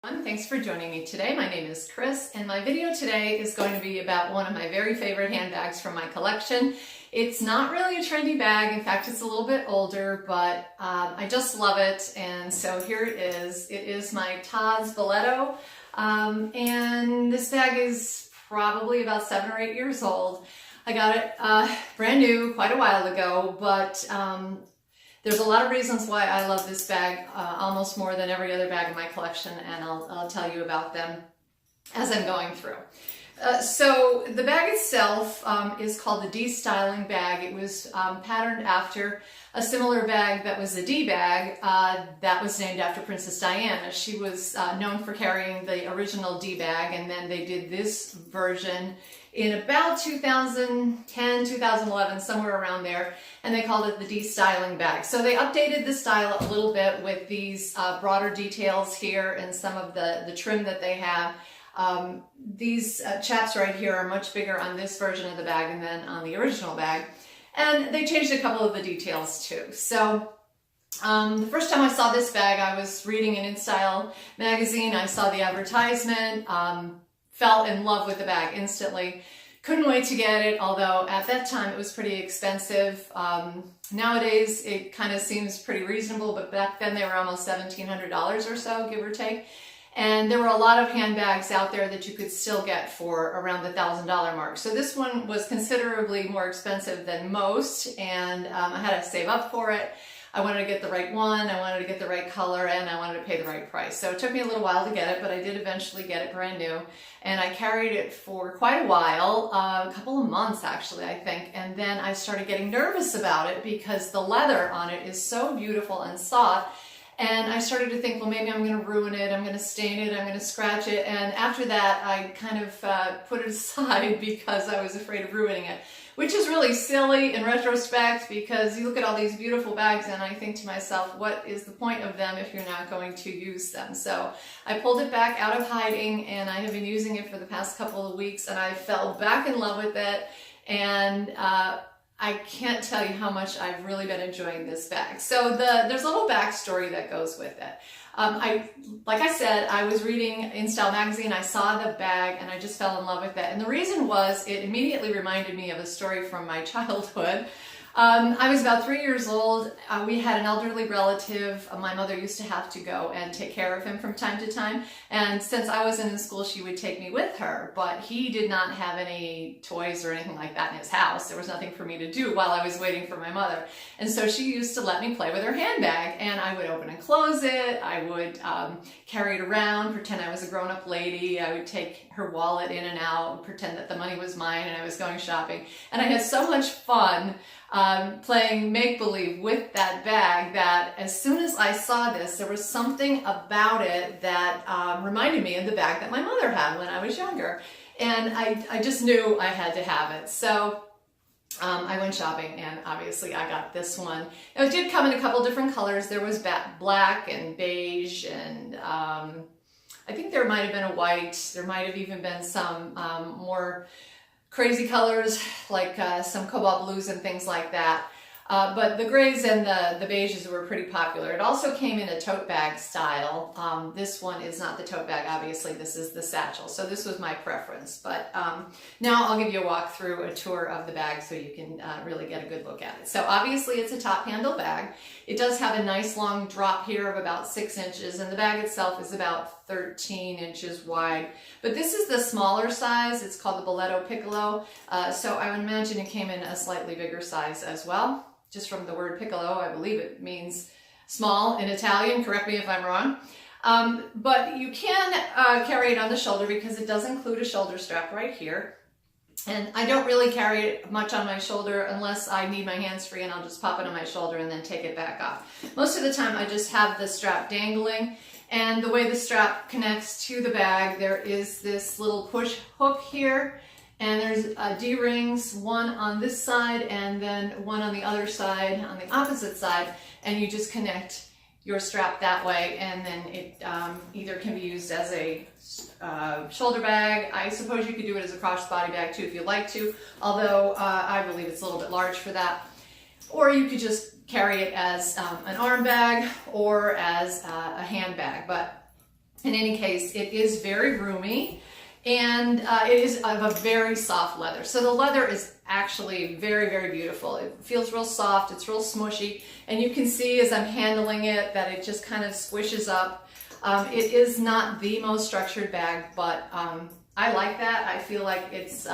Thanks for joining me today. My name is Chris, and my video today is going to be about one of my very favorite handbags from my collection. It's not really a trendy bag. In fact, it's a little bit older, but I just love it. And so here it is. It is my Tod's Bauletto, and this bag is probably about 7 or 8 years old. I got it brand new quite a while ago, but there's a lot of reasons why I love this bag almost more than every other bag in my collection, and I'll tell you about them as I'm going through. So the bag itself is called the D Styling bag. It was patterned after a similar bag that was the D bag that was named after Princess Diana. She was known for carrying the original D bag, and then they did this version in about 2010, 2011, somewhere around there, and they called it the D Styling bag. So they updated the style a little bit with these broader details here and some of the trim that they have. These chaps right here are much bigger on this version of the bag than on the original bag, and they changed a couple of the details too. So the first time I saw this bag, I was reading an InStyle magazine. I saw the advertisement, fell in love with the bag instantly. Couldn't wait to get it, although at that time it was pretty expensive. Nowadays it kind of seems pretty reasonable, but back then they were almost $1,700 or so, give or take. And there were a lot of handbags out there that you could still get for around the $1,000 mark. So this one was considerably more expensive than most, and I had to save up for it. I wanted to get the right one, I wanted to get the right color, and I wanted to pay the right price. So it took me a little while to get it, but I did eventually get it brand new. And I carried it for quite a while, a couple of months actually, I think. And then I started getting nervous about it because the leather on it is so beautiful and soft. And I started to think, well, maybe I'm going to ruin it, I'm going to stain it, I'm going to scratch it. And after that, I kind of put it aside because I was afraid of ruining it, which is really silly in retrospect because you look at all these beautiful bags and I think to myself, what is the point of them if you're not going to use them? So I pulled it back out of hiding, and I have been using it for the past couple of weeks, and I fell back in love with it. And I can't tell you how much I've really been enjoying this bag. So there's a little backstory that goes with it. Like I said, I was reading InStyle magazine, I saw the bag, and I just fell in love with it. And the reason was, it immediately reminded me of a story from my childhood. I was about 3 years old. We had an elderly relative. My mother used to have to go and take care of him from time to time. And since I wasn't in school, she would take me with her. But he did not have any toys or anything like that in his house. There was nothing for me to do while I was waiting for my mother. And so she used to let me play with her handbag. And I would open and close it. I would carry it around, pretend I was a grown-up lady. I would take her wallet in and out and pretend that the money was mine and I was going shopping. And I had so much fun playing make-believe with that bag that as soon as I saw this, there was something about it that reminded me of the bag that my mother had when I was younger. And I just knew I had to have it. So I went shopping, and obviously I got this one. It did come in a couple different colors. There was black and beige, and I think there might have been a white. There might have even been some more crazy colors like some cobalt blues and things like that. But the grays and the beiges were pretty popular. It also came in a tote bag style. This one is not the tote bag, obviously. This is the satchel. So this was my preference. But now I'll give you a walk through, a tour of the bag so you can really get a good look at it. So obviously it's a top handle bag. It does have a nice long drop here of about 6 inches, and the bag itself is about 13 inches wide. But this is the smaller size. It's called the Bauletto Piccolo. So I would imagine it came in a slightly bigger size as well. Just from the word piccolo, I believe it means small in Italian. Correct me if I'm wrong. But you can carry it on the shoulder because it does include a shoulder strap right here. And I don't really carry it much on my shoulder unless I need my hands free, and I'll just pop it on my shoulder and then take it back off. Most of the time I just have the strap dangling, and the way the strap connects to the bag, there is this little push hook here. And there's D-rings, one on this side and then one on the other side, on the opposite side, and you just connect your strap that way, and then it either can be used as a shoulder bag. I suppose you could do it as a crossbody bag too if you'd like to, although I believe it's a little bit large for that. Or you could just carry it as an arm bag or as a handbag. But In any case, it is very roomy, and it is of a very soft leather. So the leather is actually very, very beautiful. It feels real soft, it's real smushy, and you can see as I'm handling it that it just kind of squishes up. It is not the most structured bag, but I like that. I feel like it's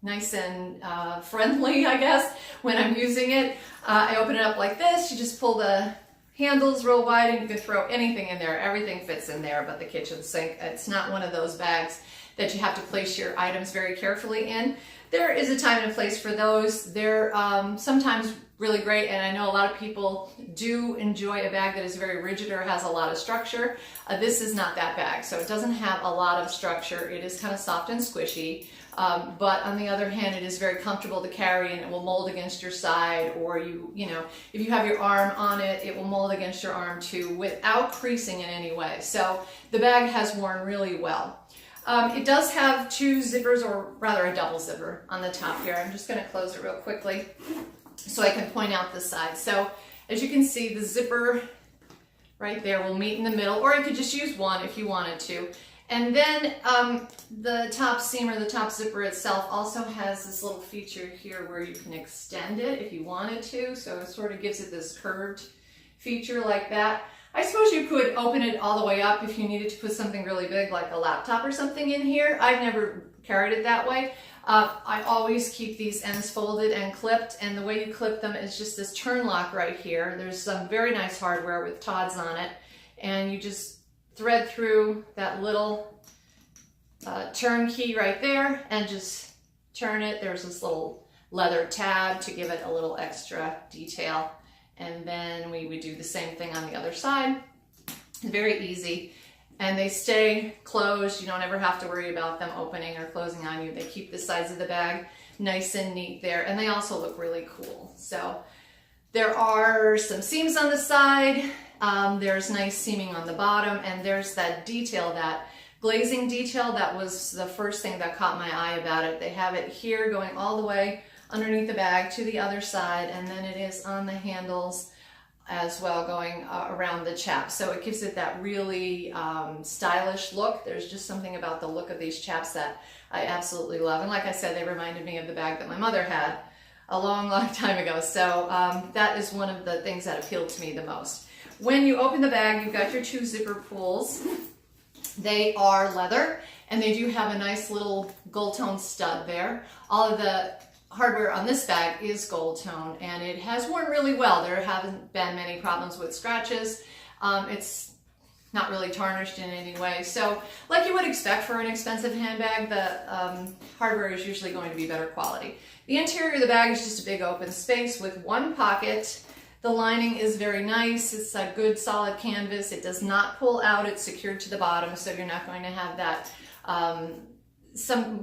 nice and friendly, I guess, when I'm using it. I open it up like this. You just pull the handles real wide and you can throw anything in there. Everything fits in there but the kitchen sink. It's not one of those bags that you have to place your items very carefully in. There is a time and a place for those. They're sometimes really great, and I know a lot of people do enjoy a bag that is very rigid or has a lot of structure. This is not that bag, so it doesn't have a lot of structure. It is kind of soft and squishy, but on the other hand, it is very comfortable to carry, and it will mold against your side, or you know, if you have your arm on it, it will mold against your arm too without creasing in any way. So the bag has worn really well. It does have two zippers, or rather a double zipper on the top here. I'm just going to close it real quickly so I can point out the side. So as you can see, the zipper right there will meet in the middle, or you could just use one if you wanted to. And then the top seam, or the top zipper itself, also has this little feature here where you can extend it if you wanted to. So it sort of gives it this curved feature like that. I suppose you could open it all the way up if you needed to put something really big like a laptop or something in here. I've never carried it that way. I always keep these ends folded and clipped, and the way you clip them is just this turn lock right here. There's some very nice hardware with Todd's on it, and you just thread through that little turn key right there and just turn it. There's this little leather tab to give it a little extra detail. And then we would do the same thing on the other side. Very easy. And they stay closed. You don't ever have to worry about them opening or closing on you. They keep the sides of the bag nice and neat there. And they also look really cool. So there are some seams on the side. There's nice seaming on the bottom. And there's that detail, that glazing detail. That was the first thing that caught my eye about it. They have it here going all the way underneath the bag to the other side, and then it is on the handles as well, going around the chaps. So it gives it that really stylish look. There's just something about the look of these chaps that I absolutely love. And like I said, they reminded me of the bag that my mother had a long, long time ago. So that is one of the things that appealed to me the most. When you open the bag, you've got your two zipper pulls. They are leather, and they do have a nice little gold tone stud there. All of the hardware on this bag is gold tone, and it has worn really well. There haven't been many problems with scratches. It's not really tarnished in any way. So like you would expect for an expensive handbag, the hardware is usually going to be better quality. The interior of the bag is just a big open space with one pocket. The lining is very nice. It's a good solid canvas. It does not pull out. It's secured to the bottom, so you're not going to have that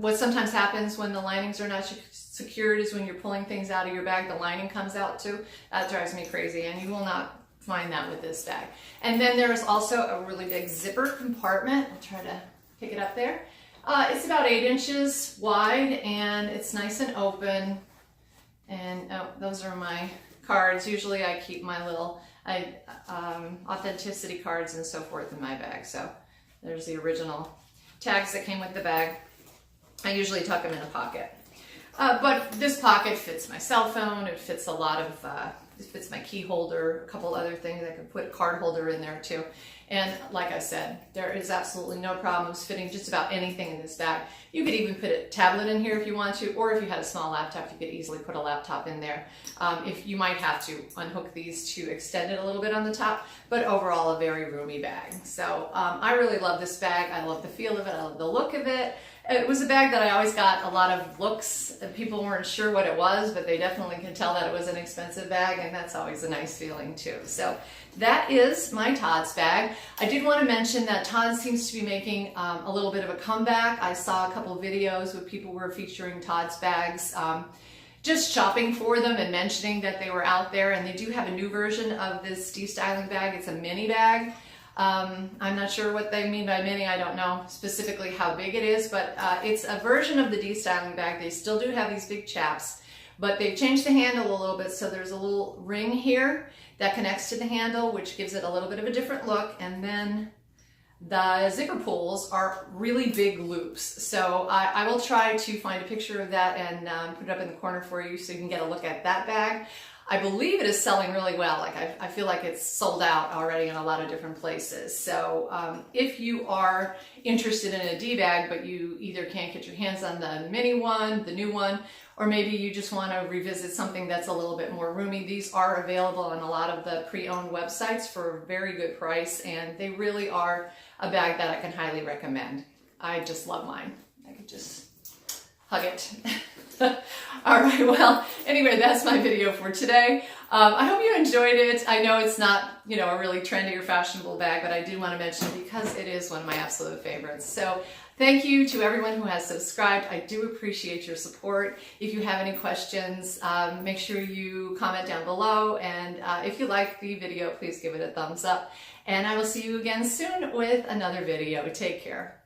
what sometimes happens when the linings are not secured is when you're pulling things out of your bag, the lining comes out too. That drives me crazy, and you will not find that with this bag. And then there is also a really big zipper compartment. I'll try to pick it up there. It's about 8 inches wide, and it's nice and open. And oh, those are my cards. Usually I keep my little authenticity cards and so forth in my bag. So there's the original tags that came with the bag. I usually tuck them in a pocket. But this pocket fits my cell phone. It fits a lot of, it fits my key holder, a couple other things. I could put a card holder in there too. And like I said, there is absolutely no problems fitting just about anything in this bag. You could even put a tablet in here if you want to, or if you had a small laptop, you could easily put a laptop in there. If you might have to unhook these to extend it a little bit on the top, but overall a very roomy bag. So I really love this bag. I love the feel of it. I love the look of it. It was a bag that I always got a lot of looks. People weren't sure what it was, but they definitely could tell that it was an expensive bag, and that's always a nice feeling too. So that is my Todd's bag. I did want to mention that Todd seems to be making a little bit of a comeback. I saw a couple videos where people were featuring Todd's bags, just shopping for them and mentioning that they were out there, and they do have a new version of this D Styling bag. It's a mini bag. I'm not sure what they mean by mini. I don't know specifically how big it is, but it's a version of the D Styling bag. They still do have these big chaps, but they've changed the handle a little bit. So there's a little ring here that connects to the handle, which gives it a little bit of a different look. And then the zipper pulls are really big loops. So I will try to find a picture of that and put it up in the corner for you so you can get a look at that bag. I believe it is selling really well. Like I feel like it's sold out already in a lot of different places. So if you are interested in a D bag, but you either can't get your hands on the mini one, the new one, or maybe you just want to revisit something that's a little bit more roomy, these are available on a lot of the pre-owned websites for a very good price, and they really are a bag that I can highly recommend. I just love mine. I could just hug it. All right, well, anyway, that's my video for today. I hope you enjoyed it. I know it's not, you know, a really trendy or fashionable bag, but I do want to mention it because it is one of my absolute favorites. So thank you to everyone who has subscribed. I do appreciate your support. If you have any questions, make sure you comment down below. And if you like the video, please give it a thumbs up. And I will see you again soon with another video. Take care.